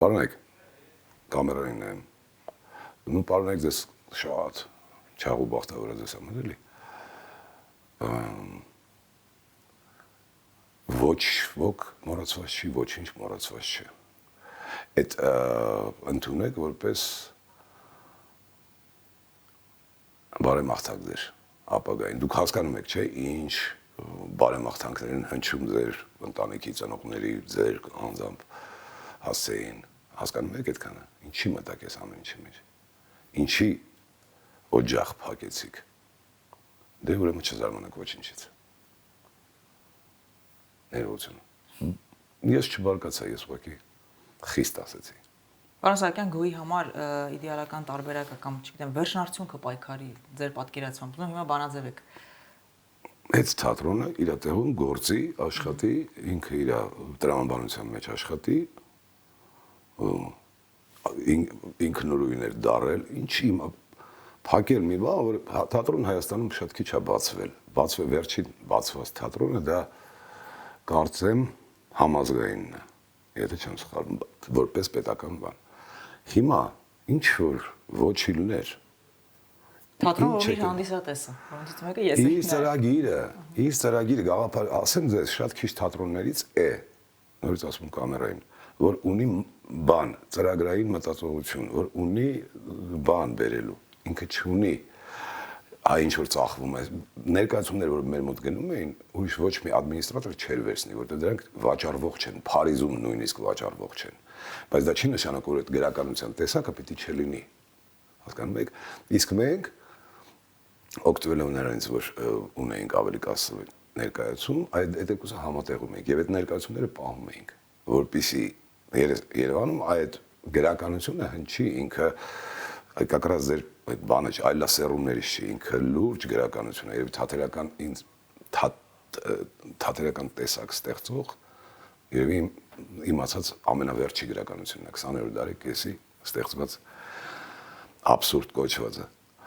Պարոնեք, կամերային նայեմ, նու պարոնեք ձեզ շատ չաղ ու բախտավորած ես ամեն էլի, ոչ ոք մորացված չի, ոչինչ մորացված չի, այդ ընդունեք որպես բարեմաղթակ ձեր ապագային, դուք հասկանում եք, չէ, ինչ բարեմաղթանքներ են հնչում ձեր ընտանիքի ծնողների, ձեր անձամբ հասցեին, հասկանում եք այդքանը, ինչի մտակ ես ամեն ինչի մեջ, ինչի օջախ փակեցիք, դե ուրեմն չզարմանաք ոչինչից, ներողություն, ես չբարկացա, ես ուղղակի խիստ ասեցի. Պարոն Սահակյան, գույի համար իդեալական տարբերակը կամ չգիտեմ, վերջնարդյունքը պայքարի ձեր պատկերացմամբ, հիմա բանաձև եք. Այդ թատրոնը իր տեղում գործի, աշխատի, ինքը իր տրամաբանության մեջ աշխատի, ինքնուրույն էր դարել, ինչի փակել մի բան, որ թատրոնը Հայաստանում շատ քիչ է բացվել, վերջին բացված թատրոնը դա կարծեմ համազգայինն է, եթե չեմ սխալվում, որպես պետական բան։ Հիմա ինչ որ ոչիլներ թատրոնը որ իր հանդիսատեսը, որոնցից մեկը ես եմ։ Իր ծրագիրը գաղափար, ասեմ ձեզ, շատ քիչ թատրոններից է, նորից ասում կամերային, որ ունի բան, ծրագրային մտածողություն, որ ունի բան բերելու, ինքը չունի, ինչ որ ծախվում է, ներկայացումները, որ մեր մոտ գնում էին, ուրիշ ոչ մի ադմինիստրատոր չէր վերցնի, որտեղ դրանք վաճառվող չեն, Փարիզում նույնիսկ վաճառվող չեն, բայց դա չի նշանակում, որ այդ գրականության տեսակը պիտի չլինի, հասկանում եք, իսկ մենք օգտվելով նրանից, որ ունեինք ավելի կասը ներկայացում, այդ երկուսը համատեղում ենք եւ այդ ներկայացումները պահում ենք, որպեսզի Երևանում այդ գրականությունը հնչի ինքը կակրած ձեր այդ բանը այլասերումներից չի, ինքը լուրջ գրականություն է եւ թատերական տեսակ ստեղծող եւ իմացած ամենավերջի գրականությունն է 20-րդ դարի կեսի ստեղծված աբսուրդ կոչվածը